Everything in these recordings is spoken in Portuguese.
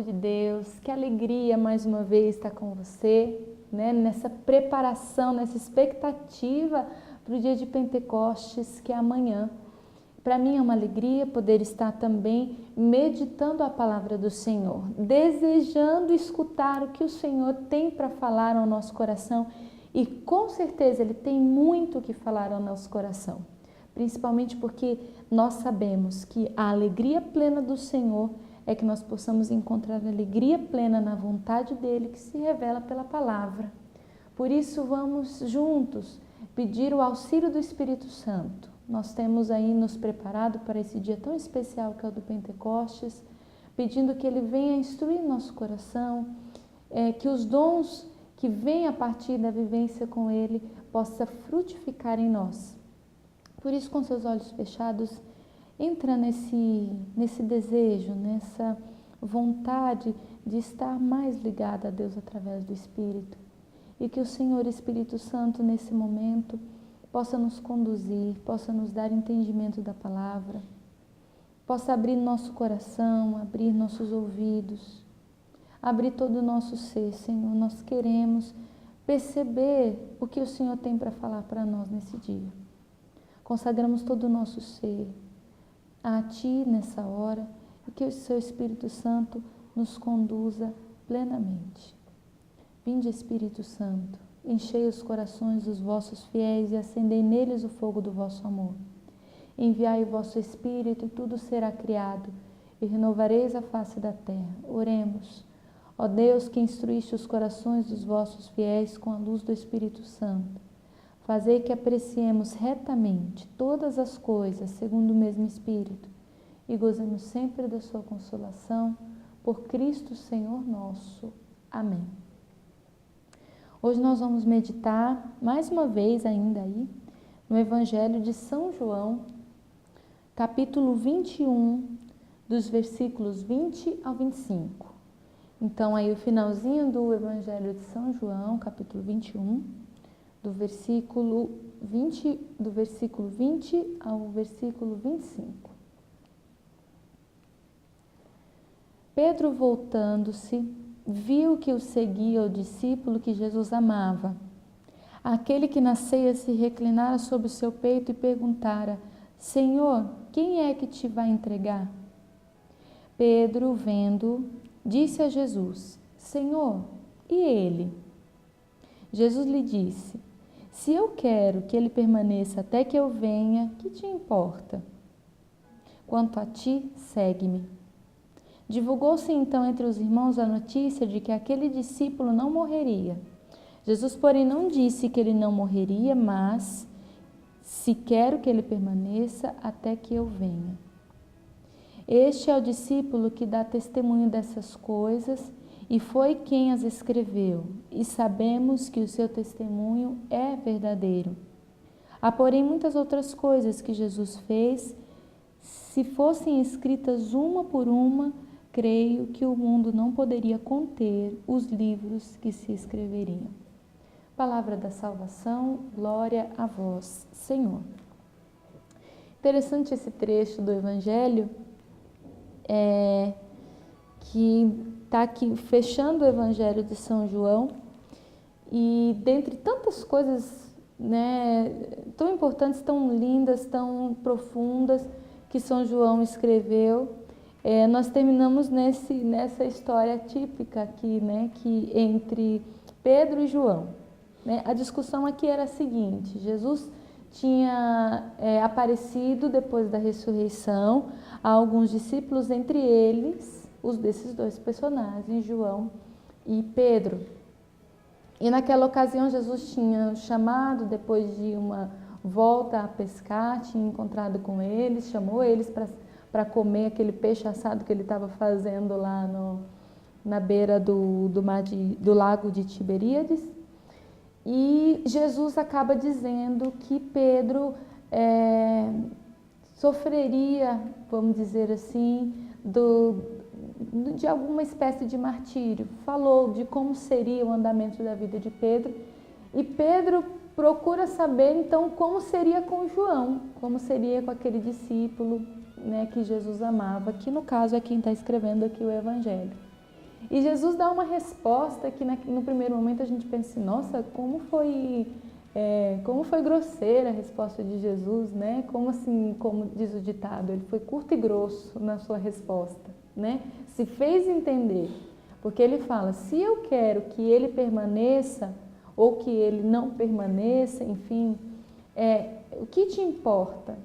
povo de Deus, que alegria mais uma vez estar com você, né? Nessa preparação, nessa expectativa para o dia de Pentecostes, que é amanhã. Para mim é uma alegria poder estar também meditando a palavra do Senhor, desejando escutar o que o Senhor tem para falar ao nosso coração, e com certeza Ele tem muito o que falar ao nosso coração, principalmente porque nós sabemos que a alegria plena do Senhor é que nós possamos encontrar alegria plena na vontade dEle, que se revela pela palavra. Por isso vamos juntos pedir o auxílio do Espírito Santo. Nós temos aí nos preparado para esse dia tão especial que é o do Pentecostes, pedindo que Ele venha instruir nosso coração, que os dons que vêm a partir da vivência com Ele possa frutificar em nós. Por isso, com seus olhos fechados, entra nesse desejo, nessa vontade de estar mais ligada a Deus através do Espírito. E que o Senhor Espírito Santo, nesse momento, possa nos conduzir, possa nos dar entendimento da palavra, possa abrir nosso coração, abrir nossos ouvidos, abrir todo o nosso ser, Senhor. Nós queremos perceber o que o Senhor tem para falar para nós nesse dia. Consagramos todo o nosso ser a Ti nessa hora e que o Seu Espírito Santo nos conduza plenamente. Vinde, Espírito Santo, enchei os corações dos vossos fiéis e acendei neles o fogo do vosso amor. Enviai o vosso Espírito e tudo será criado e renovareis a face da terra. Oremos. Ó Deus, que instruíste os corações dos vossos fiéis com a luz do Espírito Santo, fazei que apreciemos retamente todas as coisas segundo o mesmo Espírito e gozemos sempre da sua consolação, por Cristo Senhor nosso. Amém. Hoje nós vamos meditar mais uma vez ainda aí no Evangelho de São João, capítulo 21, dos versículos 20 ao 25. Então aí o finalzinho do Evangelho de São João, capítulo 21, do versículo 20 ao versículo 25. Pedro, voltando-se, viu que o seguia o discípulo que Jesus amava, aquele que na ceia se reclinara sobre o seu peito e perguntara: Senhor, quem é que te vai entregar? Pedro, vendo, disse a Jesus: Senhor, e ele? Jesus lhe disse: Se eu quero que ele permaneça até que eu venha, que te importa? Quanto a ti, segue-me. Divulgou-se então entre os irmãos a notícia de que aquele discípulo não morreria. Jesus, porém, não disse que ele não morreria, mas se quero que ele permaneça até que eu venha. Este é o discípulo que dá testemunho dessas coisas e foi quem as escreveu, e sabemos que o seu testemunho é verdadeiro. Há, porém, muitas outras coisas que Jesus fez. Se fossem escritas uma por uma, creio que o mundo não poderia conter os livros que se escreveriam. Palavra da salvação, glória a vós, Senhor. Interessante esse trecho do Evangelho, que está aqui fechando o Evangelho de São João, e dentre tantas coisas, né, tão importantes, tão lindas, tão profundas que São João escreveu, nós terminamos nessa história típica aqui, né, que entre Pedro e João. Né? A discussão aqui era a seguinte: Jesus tinha aparecido depois da ressurreição a alguns discípulos, entre eles os desses dois personagens, João e Pedro. E naquela ocasião Jesus tinha chamado, depois de uma volta a pescar, tinha encontrado com eles, chamou eles para comer aquele peixe assado que ele estava fazendo lá na beira do lago de Tiberíades. E Jesus acaba dizendo que Pedro sofreria, vamos dizer assim, de alguma espécie de martírio. Falou de como seria o andamento da vida de Pedro. E Pedro procura saber, então, como seria com João, como seria com aquele discípulo, né, que Jesus amava, que no caso é quem está escrevendo aqui o Evangelho. E Jesus dá uma resposta que no primeiro momento a gente pensa assim, nossa, como foi grosseira a resposta de Jesus, né? Como assim, como diz o ditado, ele foi curto e grosso na sua resposta, né? Se fez entender, porque ele fala, se eu quero que ele permaneça ou que ele não permaneça, enfim, o que te importa?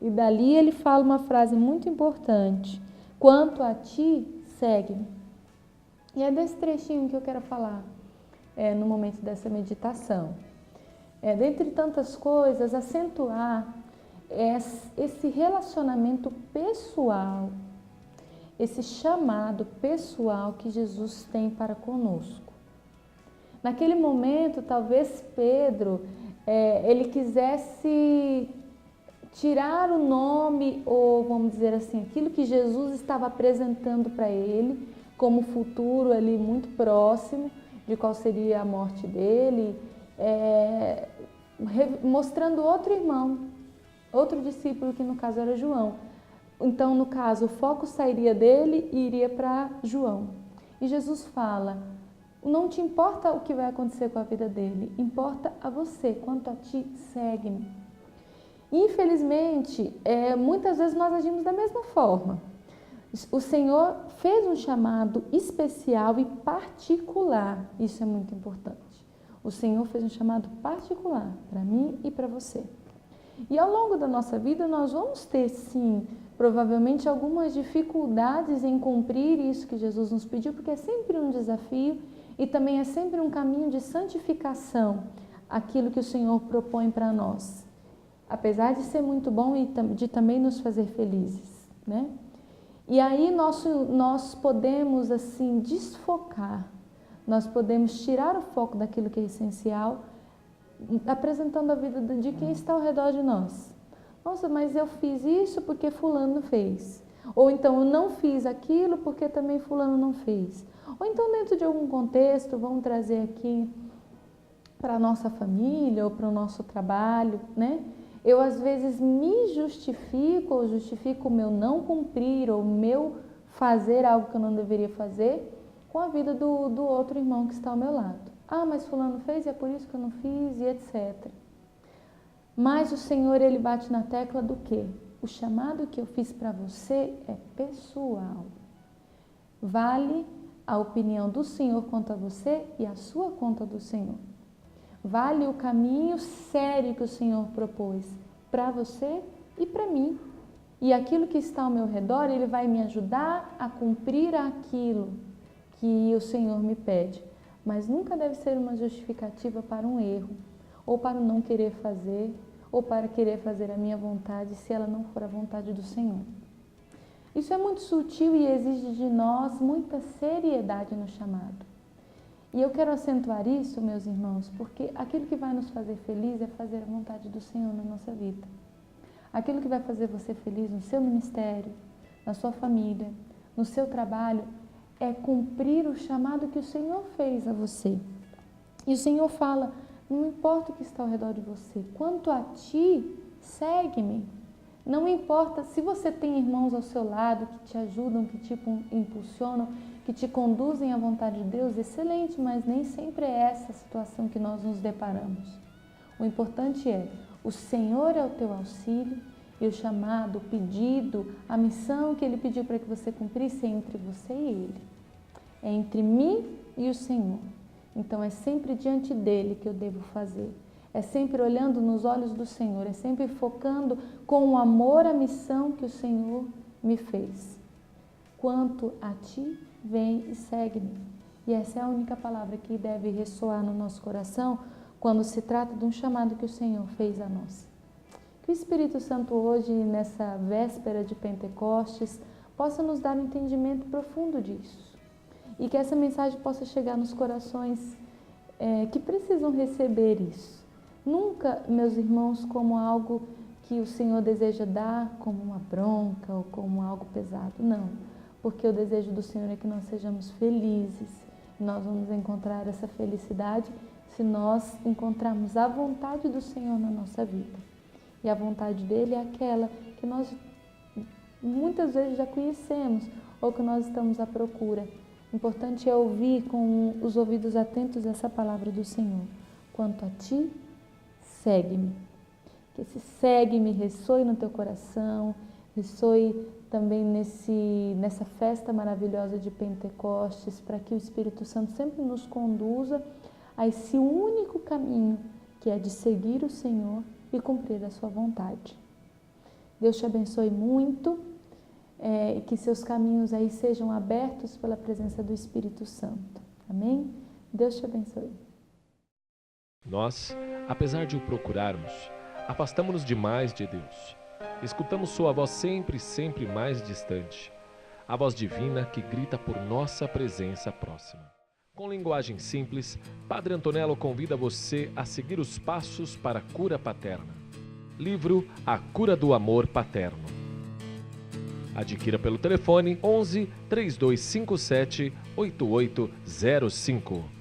E dali ele fala uma frase muito importante, quanto a ti, segue-me. E é desse trechinho que eu quero falar no momento dessa meditação. Dentre tantas coisas, acentuar esse relacionamento pessoal, esse chamado pessoal que Jesus tem para conosco. Naquele momento, talvez Pedro, ele quisesse tirar o nome, ou vamos dizer assim, aquilo que Jesus estava apresentando para ele, como futuro ali muito próximo, de qual seria a morte dele, mostrando outro irmão, outro discípulo, que no caso era João. Então, no caso, o foco sairia dele e iria para João. E Jesus fala, não te importa o que vai acontecer com a vida dele, importa a você, quanto a ti, segue-me. Infelizmente, muitas vezes nós agimos da mesma forma. O Senhor fez um chamado especial e particular, isso é muito importante. O Senhor fez um chamado particular para mim e para você. E ao longo da nossa vida nós vamos ter, sim, provavelmente algumas dificuldades em cumprir isso que Jesus nos pediu, porque é sempre um desafio e também é sempre um caminho de santificação, aquilo que o Senhor propõe para nós. Apesar de ser muito bom e de também nos fazer felizes, né? E aí nós podemos, assim, desfocar, nós podemos tirar o foco daquilo que é essencial, apresentando a vida de quem está ao redor de nós. Nossa, mas eu fiz isso porque fulano fez. Ou então eu não fiz aquilo porque também fulano não fez. Ou então dentro de algum contexto, vamos trazer aqui para a nossa família ou para o nosso trabalho, né? Eu às vezes me justifico ou justifico o meu não cumprir ou o meu fazer algo que eu não deveria fazer com a vida do outro irmão que está ao meu lado. Ah, mas fulano fez e é por isso que eu não fiz e etc. Mas o Senhor, ele bate na tecla do quê? O chamado que eu fiz para você é pessoal. Vale a opinião do Senhor quanto a você e a sua conta do Senhor. Vale o caminho sério que o Senhor propôs para você e para mim. E aquilo que está ao meu redor, ele vai me ajudar a cumprir aquilo que o Senhor me pede. Mas nunca deve ser uma justificativa para um erro, ou para não querer fazer, ou para querer fazer a minha vontade, se ela não for a vontade do Senhor. Isso é muito sutil e exige de nós muita seriedade no chamado. E eu quero acentuar isso, meus irmãos, porque aquilo que vai nos fazer feliz é fazer a vontade do Senhor na nossa vida. Aquilo que vai fazer você feliz no seu ministério, na sua família, no seu trabalho, é cumprir o chamado que o Senhor fez a você. E o Senhor fala, não importa o que está ao redor de você, quanto a ti, segue-me. Não importa se você tem irmãos ao seu lado que te ajudam, que te impulsionam, que te conduzem à vontade de Deus, excelente, mas nem sempre é essa a situação que nós nos deparamos. O importante é, o Senhor é o teu auxílio e o chamado, o pedido, a missão que Ele pediu para que você cumprisse é entre você e Ele. É entre mim e o Senhor. Então é sempre diante dEle que eu devo fazer. É sempre olhando nos olhos do Senhor, é sempre focando com amor a missão que o Senhor me fez. Quanto a ti, vem e segue-me. E essa é a única palavra que deve ressoar no nosso coração quando se trata de um chamado que o Senhor fez a nós. Que o Espírito Santo hoje, nessa véspera de Pentecostes, possa nos dar um entendimento profundo disso. E que essa mensagem possa chegar nos corações que precisam receber isso. Nunca, meus irmãos, como algo que o Senhor deseja dar como uma bronca ou como algo pesado. Não, porque o desejo do Senhor é que nós sejamos felizes. Nós vamos encontrar essa felicidade se nós encontrarmos a vontade do Senhor na nossa vida. E a vontade dele é aquela que nós muitas vezes já conhecemos ou que nós estamos à procura. importante é ouvir com os ouvidos atentos essa palavra do Senhor. Quanto a ti, segue-me. Que esse segue-me ressoe no teu coração, ressoe também nessa festa maravilhosa de Pentecostes, para que o Espírito Santo sempre nos conduza a esse único caminho, que é de seguir o Senhor e cumprir a sua vontade. Deus te abençoe muito, e que seus caminhos aí sejam abertos pela presença do Espírito Santo. Amém? Deus te abençoe. Nós, apesar de o procurarmos, afastamo-nos demais de Deus. Escutamos sua voz sempre, sempre mais distante. A voz divina que grita por nossa presença próxima. Com linguagem simples, Padre Antonello convida você a seguir os passos para a cura paterna. Livro A Cura do Amor Paterno. Adquira pelo telefone 11 3257 8805.